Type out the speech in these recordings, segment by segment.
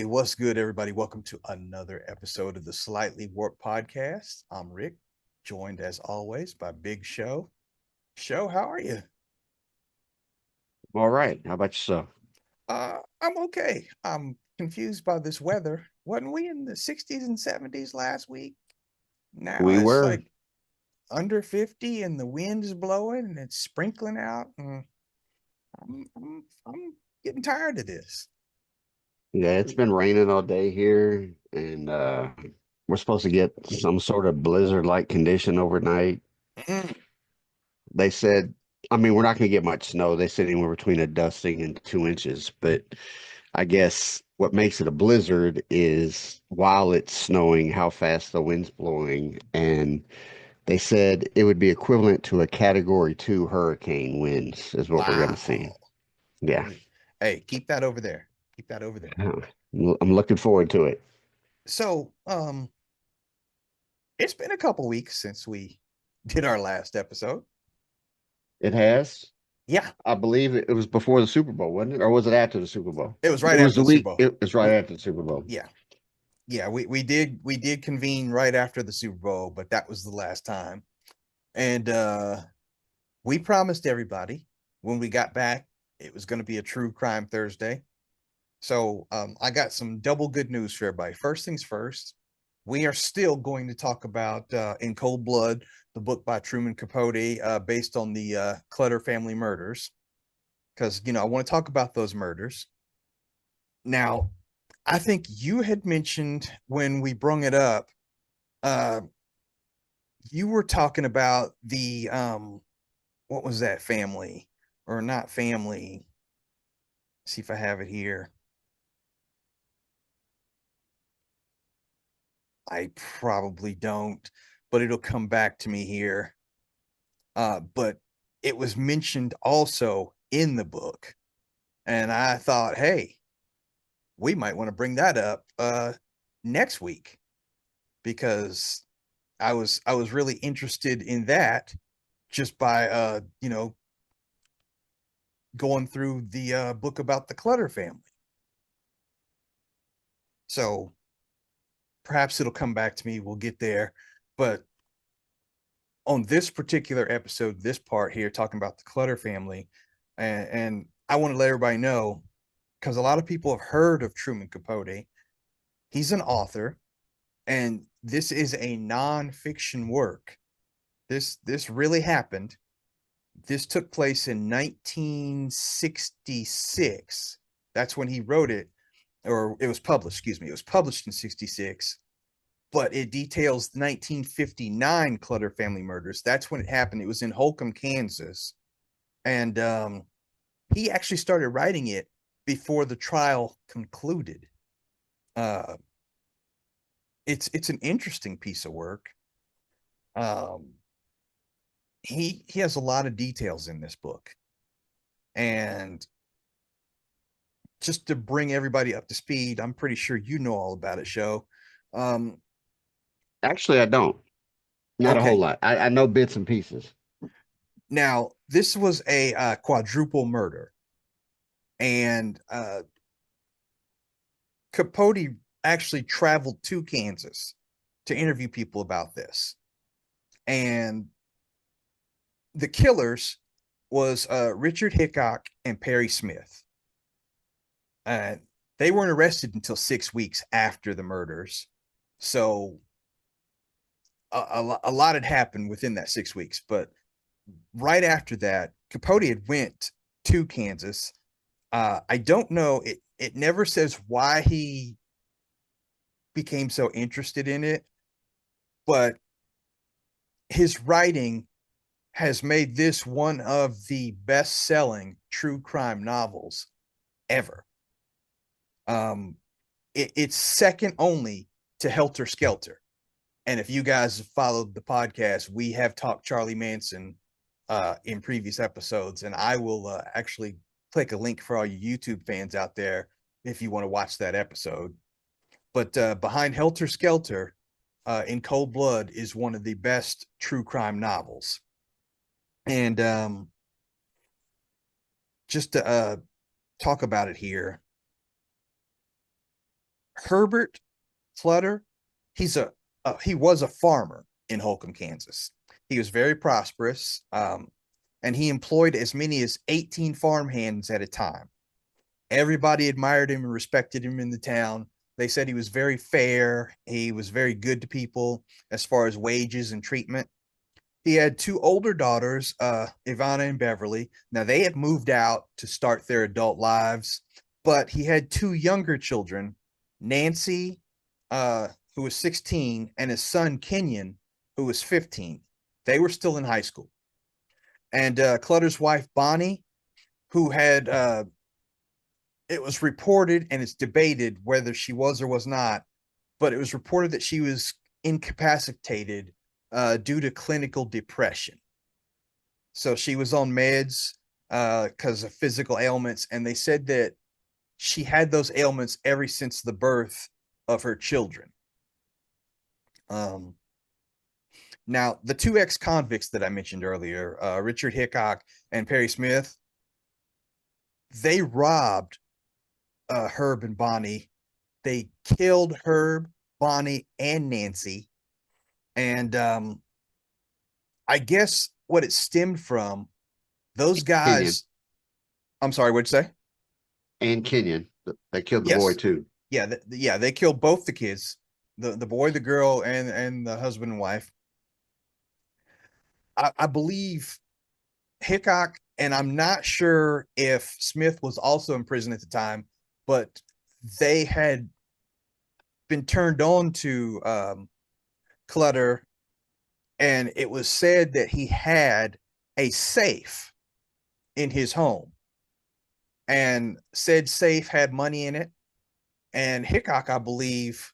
What's good, everybody? Welcome to another episode of the Slightly Warped Podcast. I'm Rick, joined as always by Big Show. Show, how are you? All right. How about yourself? I'm okay. I'm confused by this weather. Wasn't we in the 60s and 70s last week? Now We it's were. like under 50 and the wind is blowing and it's sprinkling out. And I'm getting tired of this. Yeah, it's been raining all day here, and we're supposed to get some sort of blizzard-like condition overnight. Mm. They said, I mean, we're not going to get much snow. They said anywhere between a dusting and 2 inches, but I guess what makes it a blizzard is while it's snowing, how fast the wind's blowing, and they said it would be equivalent to a Category 2 hurricane winds is what we're going to see. Wow. Yeah. Hey, keep that over there. Keep that over there. I'm looking forward to it. So, it's been a couple weeks since we did our last episode. It has. Yeah, I believe it was before the Super Bowl, wasn't it? Or was it after the Super Bowl? it was It right was after the the Super week. Bowl. It was right after the Super Bowl. Yeah, yeah, we did convene right after the Super Bowl, but that was the last time. And we promised everybody when we got back it was going to be a true crime Thursday. So I got some double good news for everybody. First things first, we are still going to talk about In Cold Blood, the book by Truman Capote, based on the Clutter Family Murders, because I want to talk about those murders. Now, I think you had mentioned when we brung it up, uh, you were talking about the what was that family or not family? Let's see if I have it here. I probably don't, but it'll come back to me here. But it was mentioned also in the book, and I thought, hey, we might want to bring that up next week because I was really interested in that just by going through the book about the Clutter family. So perhaps it'll come back to me. We'll get there, but on this particular episode, this part here talking about the Clutter family, and I want to let everybody know because a lot of people have heard of Truman Capote. He's an author, and this is a nonfiction work. This really happened. This took place in 1966. That's when he wrote it, or it was published. Excuse me, it was published in 66. But it details 1959 Clutter Family Murders. That's when it happened. It was in Holcom, Kansas, and he actually started writing it before the trial concluded. Uh, it's an interesting piece of work. Um, he has a lot of details in this book, and just to bring everybody up to speed, I'm pretty sure you know all about it. Show. Um, Actually, I don't. Not a whole okay, lot. I know bits and pieces. now this was a quadruple murder, and Capote actually traveled to Kansas to interview people about this. And the killers was Richard Hickok and Perry Smith. Uh, they weren't arrested until 6 weeks after the murders. So a lot had happened within that 6 weeks. But right after that, Capote had went to Kansas. I don't know. It never says why he became so interested in it, but his writing has made this one of the best selling true crime novels ever. Um, it's second only to Helter Skelter. And if you guys have followed the podcast, we have talked Charlie Manson in previous episodes, and I will actually click a link for all you YouTube fans out there if you want to watch that episode. But behind Helter Skelter, in Cold Blood is one of the best true crime novels. And just to talk about it here, Herbert Clutter, he was a farmer in Holcomb, Kansas. He was very prosperous, and he employed as many as 18 farmhands at a time. Everybody admired him and respected him in the town. They said he was very fair. He was very good to people as far as wages and treatment. He had two older daughters, Ivana and Beverly. Now they had moved out to start their adult lives, but he had two younger children, Nancy, who was 16, and his son Kenyon, who was 15. They were still in high school. And Clutter's wife Bonnie, who had it was reported and it's debated whether she was or was not, but it was reported that she was incapacitated due to clinical depression. So she was on meds because of physical ailments, and they said that she had those ailments ever since the birth of her children. Um, Now, the two ex-convicts that I mentioned earlier, Richard Hickok and Perry Smith, they robbed Herb and Bonnie. They killed Herb, Bonnie, and Nancy. And I guess what it stemmed from, those Kenyon guys, I'm sorry, what'd you say? and Kenyon. They killed the boy Yes. too. Yeah, yeah, they killed both the kids, the boy, the girl, and the husband and wife. I believe Hickok, and I'm not sure if Smith was also in prison at the time, but they had been turned on to Clutter, and it was said that he had a safe in his home, and said safe had money in it. And Hickok, I believe,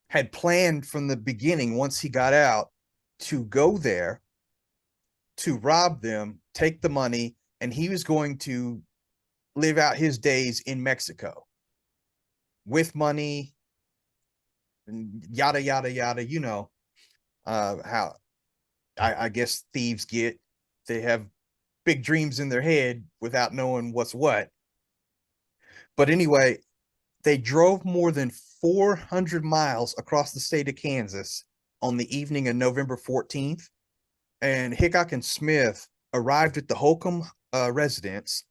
had planned from the beginning, once he got out, to go there to rob them, take the money, and he was going to live out his days in Mexico with money, and yada yada yada. How I guess thieves get. They have big dreams in their head without knowing what's what. But anyway, they drove more than 400 miles across the state of Kansas on the evening of November 14th. And Hickok and Smith arrived at the Holcomb residence,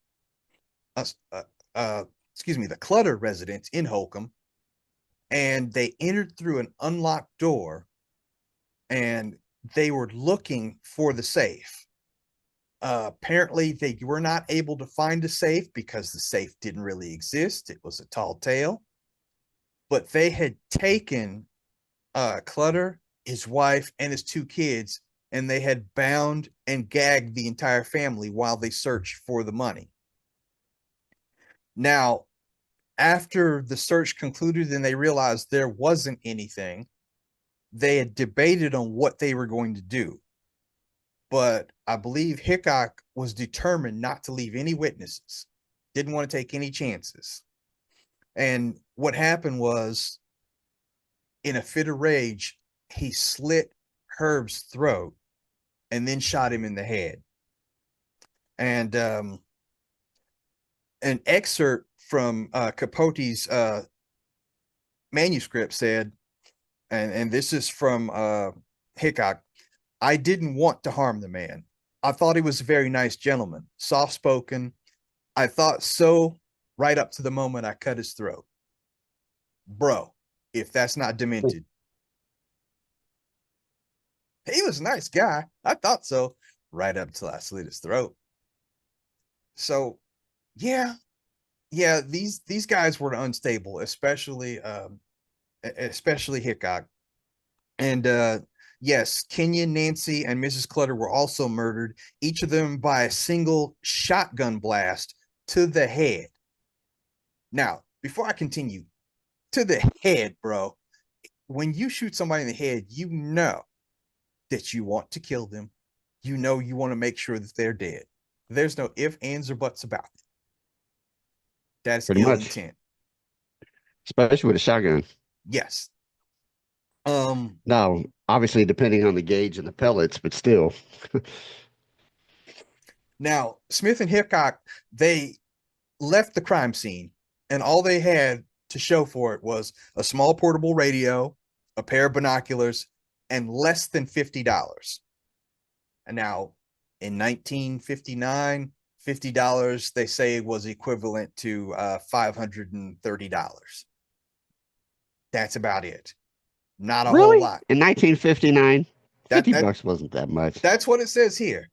uh, uh, excuse me, the Clutter residence in Holcomb, and they entered through an unlocked door, and they were looking for the safe. Apparently, they were not able to find a safe because the safe didn't really exist. It was a tall tale. But they had taken Clutter, his wife, and his two kids, and they had bound and gagged the entire family while they searched for the money. Now, after the search concluded and they realized there wasn't anything, they had debated on what they were going to do. But I believe Hickok was determined not to leave any witnesses, didn't want to take any chances. And what happened was, in a fit of rage, he slit Herb's throat and then shot him in the head. And an excerpt from Capote's manuscript said, and this is from Hickok, I didn't want to harm the man. I thought he was a very nice gentleman, soft spoken. I thought so right up to the moment I cut his throat. Bro, if that's not demented. He was a nice guy. I thought so right up till I slit his throat. So, yeah, yeah, these guys were unstable, especially Hickok. And yes, Kenyon, Nancy, and Mrs. Clutter were also murdered, each of them by a single shotgun blast to the head. Now, before I continue, to the head, bro. When you shoot somebody in the head, you know that you want to kill them. You know you want to make sure that they're dead. There's no ifs, ands, or buts about it. That's Pretty ill much, intent. especially with a shotgun. Yes. Um. Now, obviously, depending on the gauge and the pellets, but still, Now, Smith and Hickok, they left the crime scene, and all they had to show for it was a small portable radio, a pair of binoculars, and less than $50. And now in 1959, $50 they say was equivalent to $530. That's about it. Not a whole Really? lot. In 1959, That 50 that bucks wasn't that much. that's what it says here.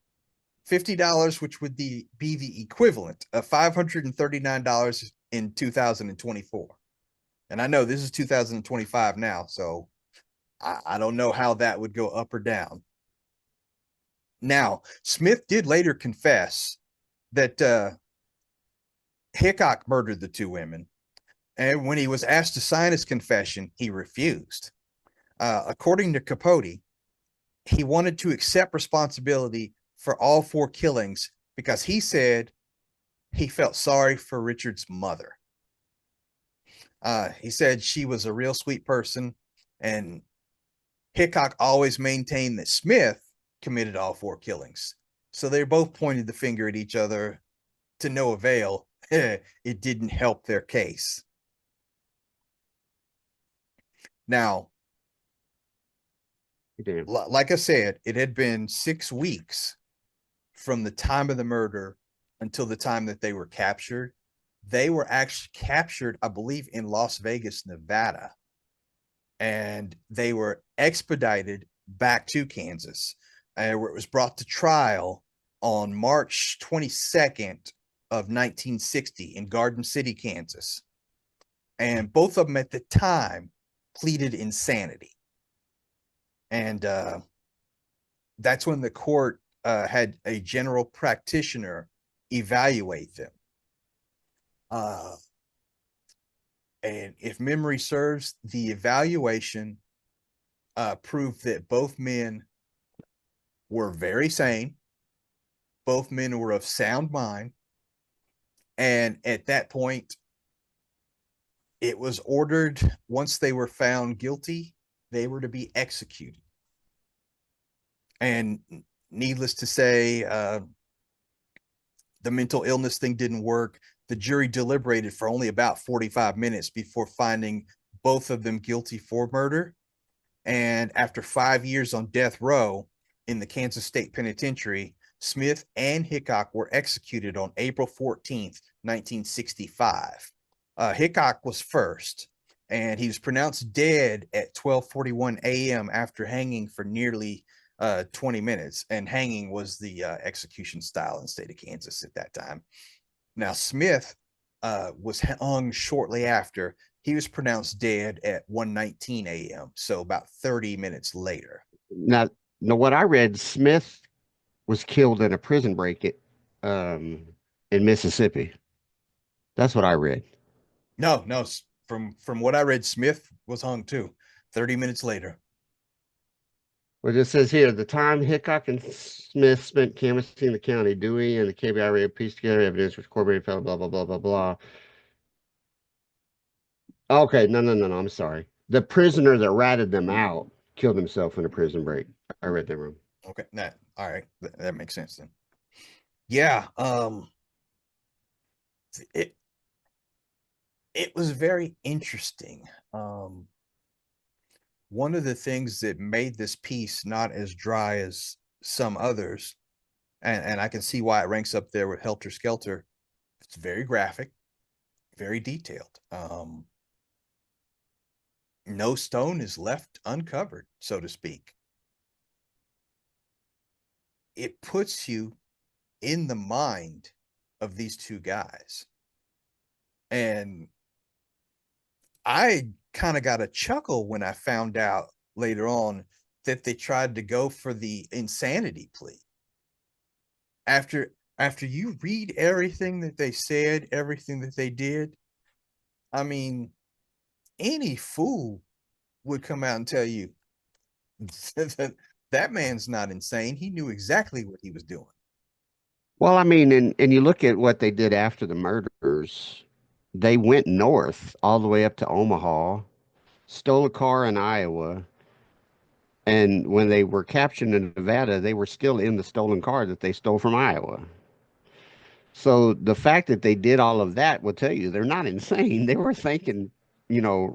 $50, which would be the equivalent of $539 in 2024. And I know this is 2025 now, so I don't know how that would go up or down. Now, Smith did later confess that Hickok murdered the two women. And when he was asked to sign his confession, he refused. According to Capote, he wanted to accept responsibility for all four killings because he said he felt sorry for Richard's mother. He said she was a real sweet person, and Hickok always maintained that Smith committed all four killings. So they both pointed the finger at each other to no avail. It didn't help their case. Now, Damn. like I said, it had been 6 weeks from the time of the murder until the time that they were captured. They were actually captured, I believe, in Las Vegas, Nevada, and they were expedited back to Kansas, where it was brought to trial on March 22nd of 1960 in Garden City, Kansas. And both of them at the time pleaded insanity. And that's when the court had a general practitioner evaluate them. And if memory serves, the evaluation proved that both men were very sane. Both men were of sound mind. And at that point, it was ordered, once they were found guilty, they were to be executed. And needless to say, the mental illness thing didn't work. The jury deliberated for only about 45 minutes before finding both of them guilty for murder. And after 5 years on death row in the Kansas State Penitentiary, Smith and Hickok were executed on April 14th, 1965. Hickok was first, and he was pronounced dead at 12:41 a.m. after hanging for nearly 20 minutes. And hanging was the execution style in the state of Kansas at that time. Now, Smith was hung shortly after. He was pronounced dead at 1:19 a.m., so about 30 minutes later. Now, what I read, Smith was killed in a prison break in Mississippi. That's what I read. No, from what I read, Smith was hung too, 30 minutes later. Well, it says here, the time Hickok and Smith spent canvassing the county, Dewey and the KBI pieced together evidence which corroborated fellow blah, blah, blah, blah, blah. Okay, no, I'm sorry. The prisoner that ratted them out killed himself in a prison break. I read that wrong. Okay, all right, that makes sense then. Yeah, it it was very interesting. One of the things that made this piece not as dry as some others, and I can see why it ranks up there with Helter Skelter, it's very graphic, very detailed. No stone is left uncovered, so to speak. It puts you in the mind of these two guys. And I kind of got a chuckle when I found out later on that they tried to go for the insanity plea. After you read everything that they said, everything that they did, I mean, any fool would come out and tell you that that man's not insane. He knew exactly what he was doing. Well, I mean, and you look at what they did after the murders, they went north all the way up to Omaha, stole a car in Iowa, and when they were captured in Nevada, they were still in the stolen car that they stole from Iowa. So the fact that they did all of that will tell you they're not insane. They were thinking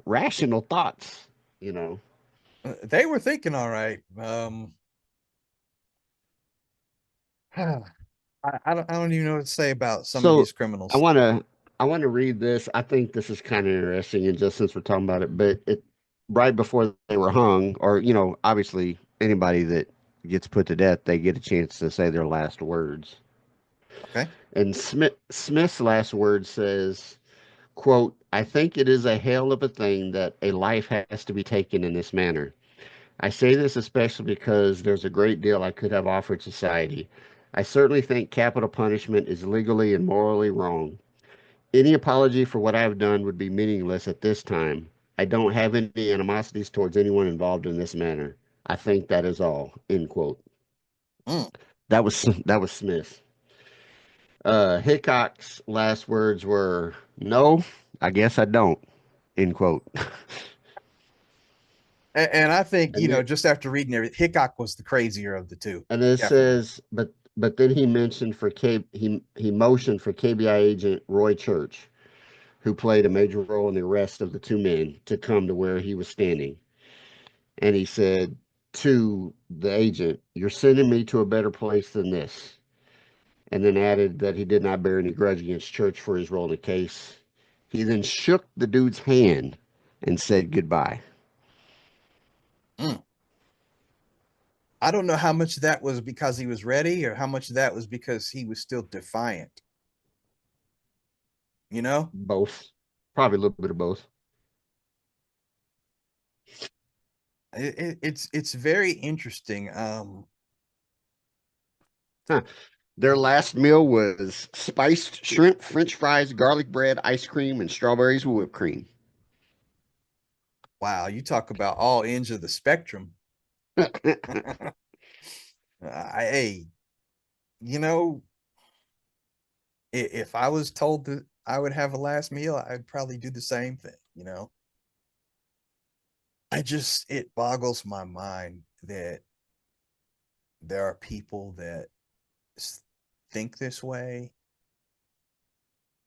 rational thoughts, you know. They were thinking all right. I don't even know what to say about some of So these I criminals. want to I want to read this. I think this is kind of interesting, and just since we're talking about it, but it right before they were hung, or obviously anybody that gets put to death, they get a chance to say their last words. Okay. And Smith's last word says, quote, "I think it is a hell of a thing that a life has to be taken in this manner. I say this especially because there's a great deal I could have offered society. I certainly think capital punishment is legally and morally wrong. Any apology for what I have done would be meaningless at this time. I don't have any animosities towards anyone involved in this matter. I think that is all." End quote. Mm. That was Smith. Hickok's last words were, "No, I guess I don't." End quote. And I think, And then just after reading everything, Hickok was the crazier of the two. and it Definitely. says, but then he mentioned for he motioned for KBI agent Roy Church, who played a major role in the arrest of the two men, to come to where he was standing. And he said to the agent, "You're sending me to a better place than this." And then added that he did not bear any grudge against Church for his role in the case. He then shook the dude's hand and said goodbye. Mm. I don't know how much of that was because he was ready or how much of that was because he was still defiant, you know? Both. Probably a little bit of both. It's very interesting. Huh. Their last meal was spiced shrimp, French fries, garlic bread, ice cream, and strawberries with whipped cream. Wow, you talk about all ends of the spectrum. Hey, you know, if I was told that I would have a last meal, I'd probably do the same thing. It boggles my mind that there are people that think this way.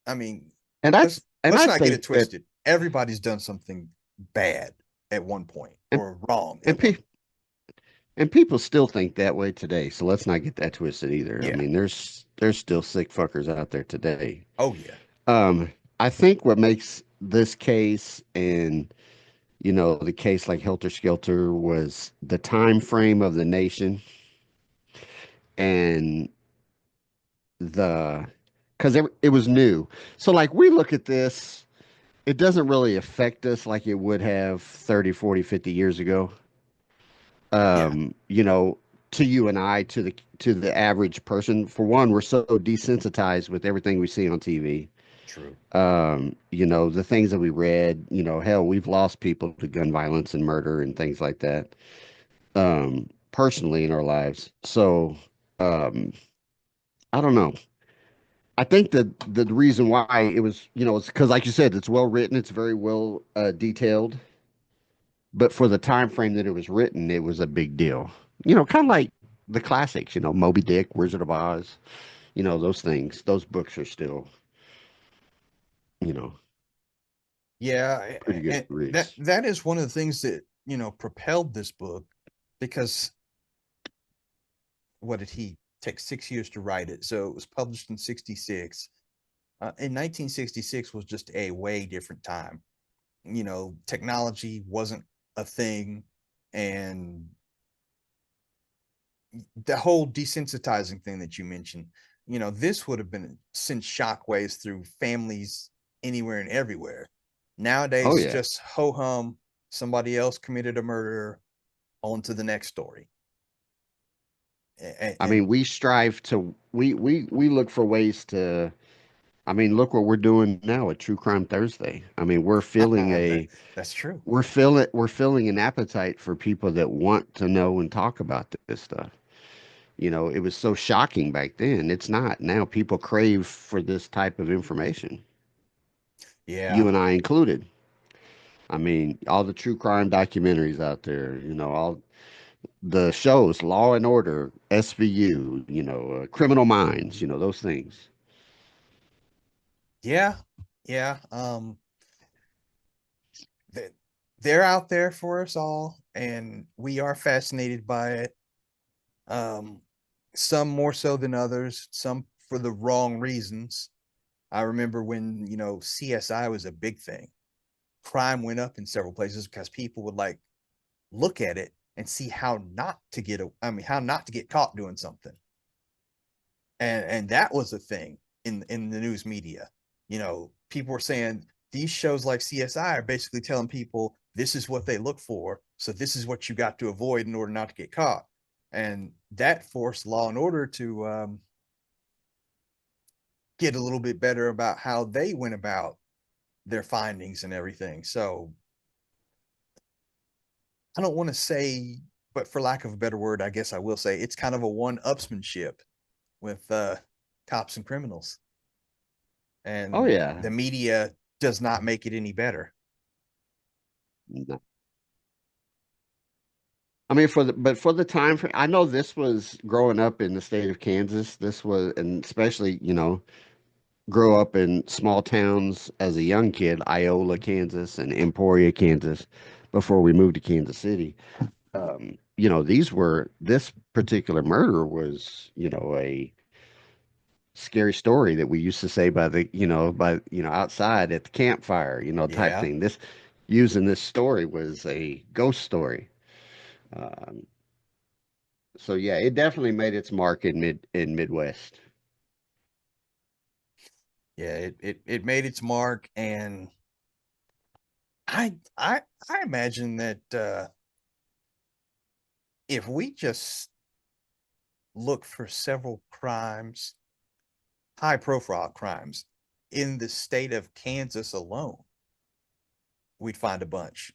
I mean, and I let's and let's I not get think it that twisted. Everybody's done something bad at one point and or wrong and at one. pe and people still think that way today. So let's not get that twisted either. I Yeah. mean, there's still sick fuckers out there today. Oh yeah. Um, I think what makes this case and the case like Helter Skelter was the time frame of the nation and the because it was new. So like we look at this, it doesn't really affect us like it would have 30, 40, 50 years ago. Yeah. You know, to you and I, to the average person. For one, we're so desensitized with everything we see on TV. True. The things that we read, hell, we've lost people to gun violence and murder and things like that. Personally in our lives. So, um, I don't know. I think that the reason why it was, it's because, like you said, it's well written, it's very well detailed, but for the time frame that it was written, it was a big deal. Kind of like the classics, Moby Dick, Wizard of Oz, those things. Those books are still, you know, Yeah, pretty good and that reads. that is one of the things that propelled this book because what did he take 6 years to write it? So it was published in '66. In 1966 was just a way different time. Technology wasn't a thing, and the whole desensitizing thing that you mentioned, this would have been sent shockwaves through families anywhere and everywhere. Oh Nowadays, yeah. just ho hum, somebody else committed a murder, on to the next story. And, I and mean, we strive to we look for ways to. I mean, look what we're doing now at True Crime Thursday. I mean, that, that's true. we're filling an appetite for people that want to know and talk about this stuff. It was so shocking back then. It's not now. People crave for this type of information, Yeah. you and I included. I mean, all the true crime documentaries out there, all the shows, Law and Order, SVU, Criminal Minds, those things. Yeah. Yeah. they're out there for us all, and we are fascinated by it. Um, some more so than others, some for the wrong reasons. I remember when, CSI was a big thing. Crime went up in several places because people would like look at it and see how not to get caught doing something. And that was a thing in the news media. People were saying these shows like CSI are basically telling people this is what they look for, so this is what you got to avoid in order not to get caught. And that forced Law and Order to get a little bit better about how they went about their findings and everything. So I don't want to say, but for lack of a better word, I guess I will say it's kind of a one-upsmanship with cops and criminals, Oh and yeah. the media does not make it any better. No. I mean, for the time frame, I know this was growing up in the state of Kansas. This was, and especially, grow up in small towns as a young kid, Iola, Kansas, and Emporia, Kansas, before we moved to Kansas City. This particular murder was, a scary story that we used to say outside at the campfire, type Yeah, thing. Using this story was a ghost story. Um, so yeah, it definitely made its mark in Midwest. yeah, it made its mark, and I imagine that if we just look for several crimes, high profile crimes, in the state of Kansas alone, we'd find a bunch.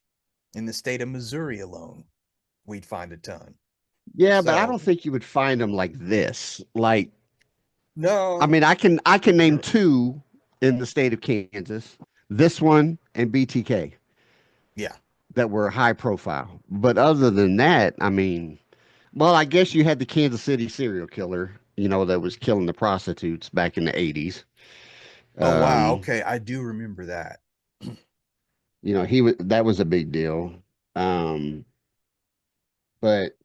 In the state of Missouri alone, we'd find a ton. Yeah, but I So don't think you would find them like this. Like, I no, mean, I can name sure, two in the state of Kansas, this one and BTK, yeah. that were high profile. But other than that, I mean, well, I guess you had the Kansas City serial killer, that was killing the prostitutes back in the 80s. Oh wow, Um, okay, I do remember that. that was a big deal. Um, but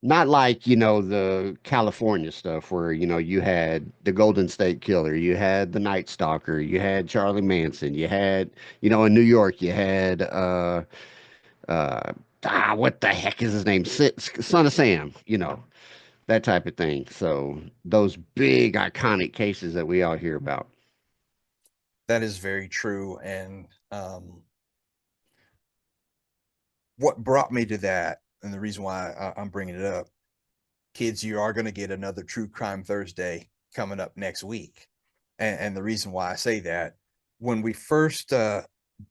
not like, the California stuff where, you had the Golden State Killer, you had the Night Stalker, you had Charlie Manson, you had, in New York, you had, uh, what the heck is his name? Son of Sam, that type of thing. So those big iconic cases that we all hear about. That is very true. And what brought me to that, and the reason why I'm bringing it up, kids, you are going to get another True Crime Thursday coming up next week. And the reason why I say that, when we first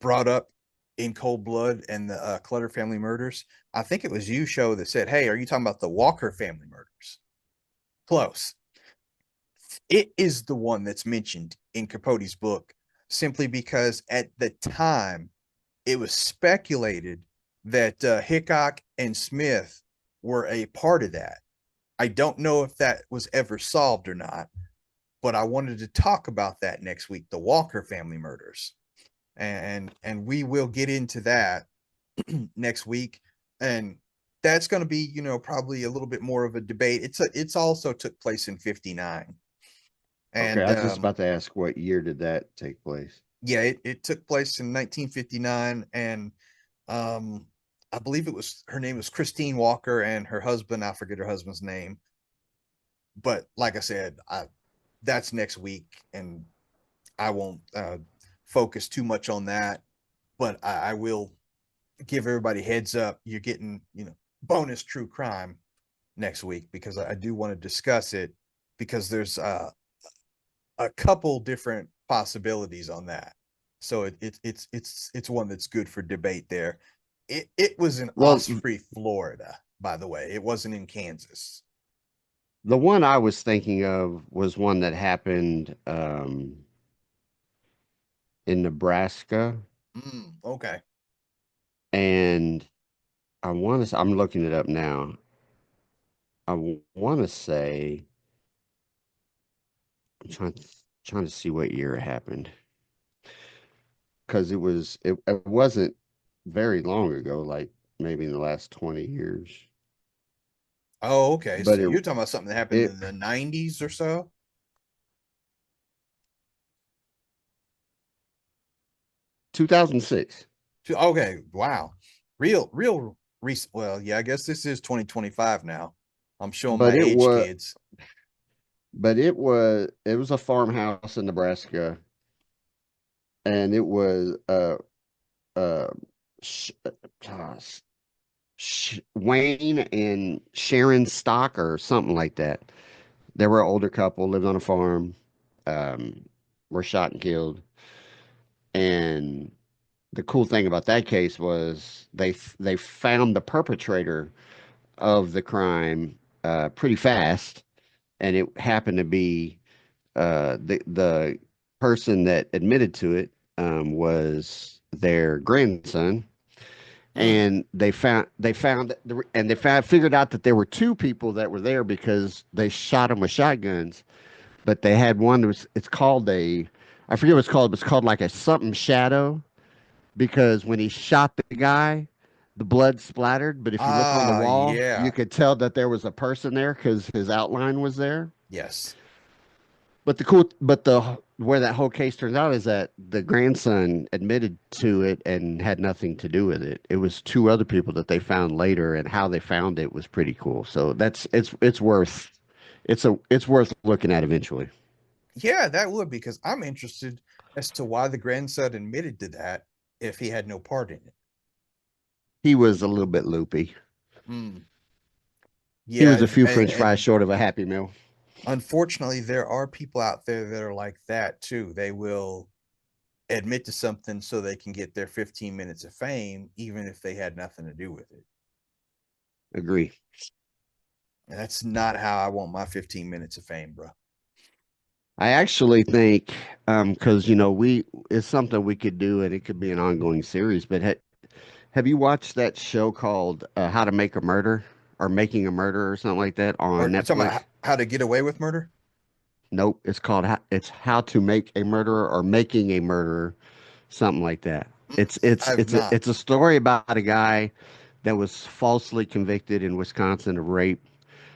brought up In Cold Blood and the Clutter Family Murders, I think it was you, Show, that said, "Hey, are you talking about the Walker family murders?" Close. It is the one that's mentioned in Capote's book, simply because at the time it was speculated that Hickok and Smith were a part of that. I don't know if that was ever solved or not, but I wanted to talk about that next week, the Walker family murders. And we will get into that next week. And that's going to be, probably a little bit more of a debate. It's also took place in 59. Okay, And I was just about to ask what year did that take place? yeah, it took place in 1959. And um I believe her name was Christine Walker, and her husband, I forget her husband's name. But like I said, that's next week, and I won't focus too much on that. But I will give everybody heads up. You're getting, bonus true crime next week, because I do want to discuss it, because there's a couple different possibilities on that. So it's one that's good for debate there. It was in Well, Osprey, Florida, by the way. It wasn't in Kansas. the one I was thinking of was one that happened in Nebraska, Okay. and I'm looking it up now. I want to say I'm trying to see what year it happened, because it wasn't very long ago, like maybe in the last 20 years. Oh, okay. But So you're talking about something that happened it in the 90s or so? 2006. Okay, wow. Real recent. Well, yeah, I guess this is 2025 now. I'm showing my But it age, was kids. it was a farmhouse in Nebraska, and it was uh, sh- uh, Wayne and Sharon Stock or something like that. They were an older couple, lived on a farm, um, were shot and killed. And the cool thing about that case was they found the perpetrator of the crime pretty fast, and it happened to be the person that admitted to it was their grandson. Hmm. And they found figured out that there were two people that were there because they shot them with shotguns, but they had one that was it's called a I forget what it's called, but it's called like a something shadow because when he shot the guy, the blood splattered, but if you look on the Ah, wall, you yeah. could tell that there was a person there because his outline was there. Yes. But the where that whole case turns out is that the grandson admitted to it and had nothing to do with it. It was two other people that they found later, and how they found it was pretty cool. So it's worth looking at eventually. Yeah, that would because I'm interested as to why the grandson admitted to that if he had no part in it. He was a little bit loopy. Hmm. He Yeah, was a few French fries and short of a Happy Meal. unfortunately, there are people out there that are like that too. They will admit to something so they can get their 15 minutes of fame, even if they had nothing to do with it. Agree. And that's not how I want my 15 minutes of fame, bro. I actually think, because we it's something we could do, and it could be an ongoing series. But have you watched that show called How to Make a Murder or Making a Murder or something like that Or on you're talking about Netflix? how to get away with murder? Nope, it's How to Make a Murderer or Making a Murderer, something like that. It's I it's have it's a not. it's a story about a guy that was falsely convicted in Wisconsin of rape,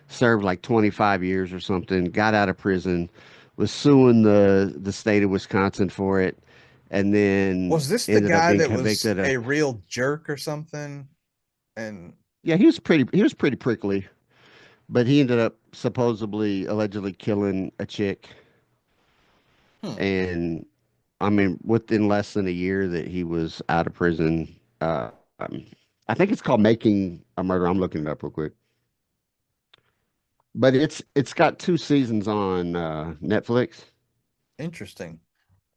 served like 25 years or something, got out of prison, was suing the state of Wisconsin for it, and then Was this the ended up guy being that was convicted of. a real jerk or something? And Yeah, he was pretty prickly, but he ended up supposedly allegedly killing a chick. hmm, And I mean, within less than a year that he was out of prison, I think it's called Making a Murder. I'm looking it up real quick. But it's got two seasons on Netflix. interesting.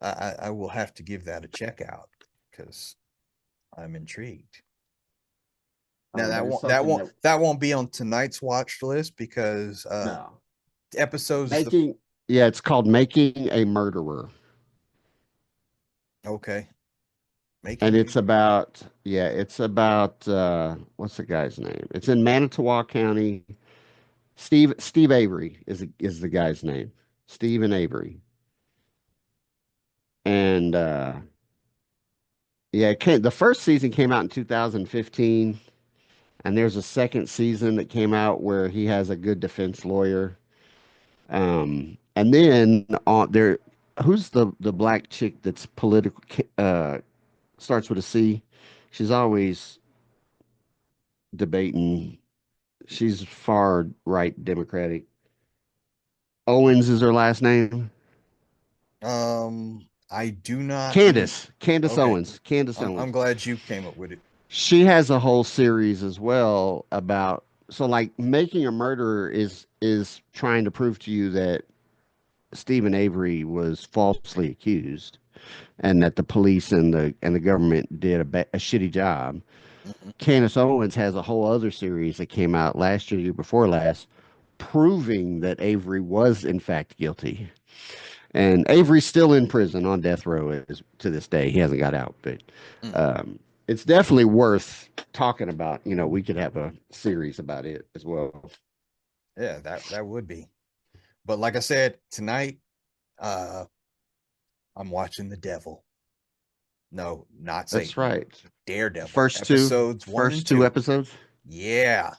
I will have to give that a check out because I'm intrigued. Now But that it's won't that something won't that that won't be on tonight's watch list because no episodes the making yeah, it's called Making a Murderer, okay and making it's about what's the guy's name? It's in Manitowoc County. Steve Avery is the guy's name. Stephen Avery, and yeah, the first season came out in 2015, and there's a second season that came out where he has a good defense lawyer. And then on there, who's the black chick that's political? Starts with a C. She's always debating. She's far right Democratic. Owens is her last name. I do not Candace okay. Owens. Candace I'm Owens. glad you came up with it. She has a whole series as well about so like making a murderer is trying to prove to you that Stephen Avery was falsely accused and that the police and the government did a shitty job. Mhm. Candace Owens has a whole other series that came out last year, year before last, proving that Avery was in fact guilty. And Avery's still in prison on death row to this day. He hasn't got out, but Mm. um, it's definitely worth talking about. We could have a series about it as well. Yeah, that would be. But like I said, tonight, uh, I'm watching The Devil. No, not That's Satan. right. The Daredevil, episodes one first and two two. episodes. Yeah.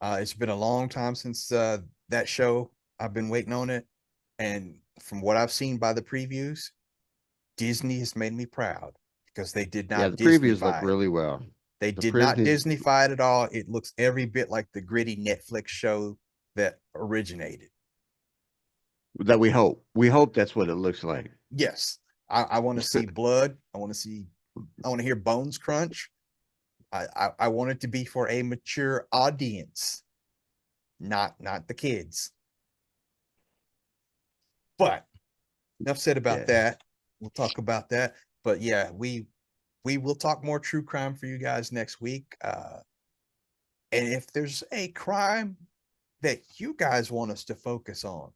It's been a long time since that show. I've been waiting on it. And from what I've seen by the previews, Disney has made me proud because they did Yeah, not the previews look Disneyfy it. really well. They The did not previews Disneyfy it at all. It looks every bit like the gritty Netflix show that originated. that we hope that's what it looks like. Yes, I want to see blood. I want to hear bones crunch. I want it to be for a mature audience, not the kids. But enough said about Yes. that. We'll talk about that. But yeah, we will talk more true crime for you guys next week. And if there's a crime that you guys want us to focus on,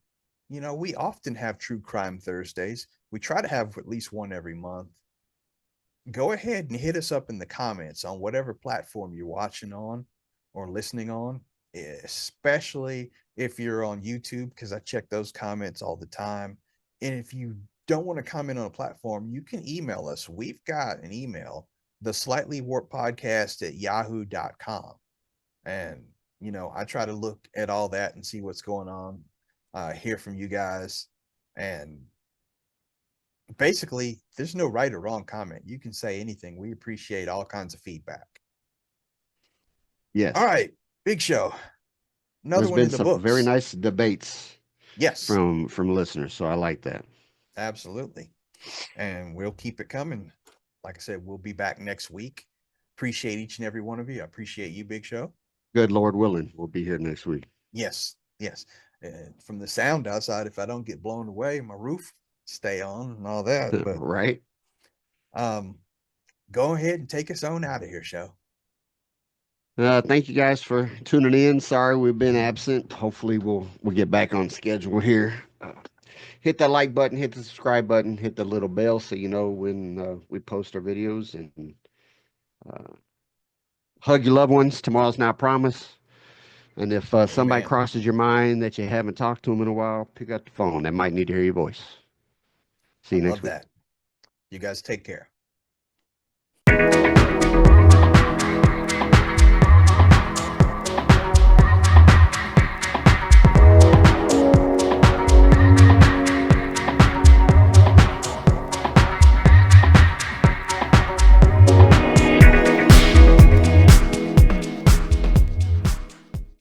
we often have True Crime Thursdays. We try to have at least one every month. Go ahead and hit us up in the comments on whatever platform you're watching on or listening on, especially if you're on YouTube, because I check those comments all the time. And if you don't want to comment on a platform, you can email us. We've got an email, the slightly warped podcast at yahoo.com. And, I try to look at all that and see what's going on, hear from you guys. And basically, there's no right or wrong comment. You can say anything. We appreciate all kinds of feedback. All Yes. right, big show. Another There's one been in the some very books. nice debates Yes, from listeners, so I like that. absolutely. And we'll keep it coming. Like I said, we'll be back next week. Appreciate each and every one of you. I appreciate you, Big Show. Good Lord willing, we'll be here next week. Yes, yes. From the sound outside, if I don't get blown away, my roof stay on and all that. But Right? um, go ahead and take us on out of here, Show. Thank you guys for tuning in. Sorry we've been absent. Hopefully we'll get back on schedule here. Hit that like button, hit the subscribe button, hit the little bell so you know when we post our videos, and uh, hug your loved ones. Tomorrow's not promised. And if somebody Amen. crosses your mind that you haven't talked to them in a while, pick up the phone. They might need to hear your voice. See I you next love week. that. You guys take care.